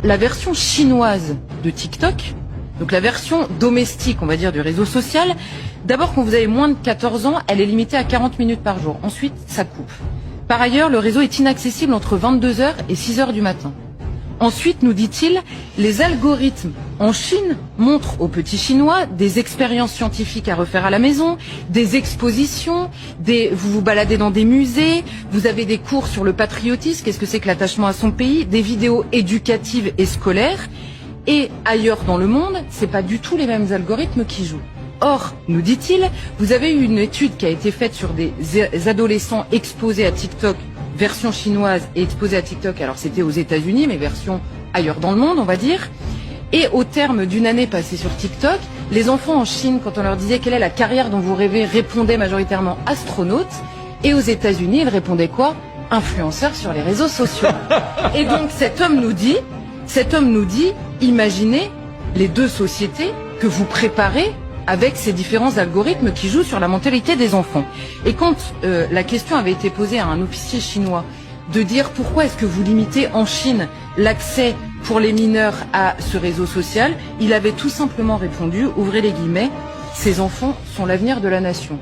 La version chinoise de TikTok, donc la version domestique, on va dire, du réseau social, d'abord, quand vous avez moins de 14 ans, elle est limitée à 40 minutes par jour. Ensuite, ça coupe. Par ailleurs, le réseau est inaccessible entre 22 h et 6 h du matin. Ensuite, nous dit-il, les algorithmes en Chine montrent aux petits Chinois des expériences scientifiques à refaire à la maison, des expositions, vous vous baladez dans des musées, vous avez des cours sur le patriotisme, qu'est-ce que c'est que l'attachement à son pays, des vidéos éducatives et scolaires. Et ailleurs dans le monde, c'est pas du tout les mêmes algorithmes qui jouent. Or, nous dit-il, vous avez eu une étude qui a été faite sur des adolescents exposés à TikTok, version chinoise, et exposés à TikTok, alors c'était aux États-Unis, mais version ailleurs dans le monde, on va dire. Et au terme d'une année passée sur TikTok, les enfants en Chine, quand on leur disait quelle est la carrière dont vous rêvez, répondaient majoritairement astronaute. Et aux États-Unis, ils répondaient quoi? Influenceurs sur les réseaux sociaux. Et donc cet homme nous dit, imaginez les deux sociétés que vous préparez avec ces différents algorithmes qui jouent sur la mentalité des enfants. Et quand la question avait été posée à un officier chinois de dire pourquoi est-ce que vous limitez en Chine l'accès pour les mineurs à ce réseau social, il avait tout simplement répondu, ouvrez les guillemets, ces enfants sont l'avenir de la nation.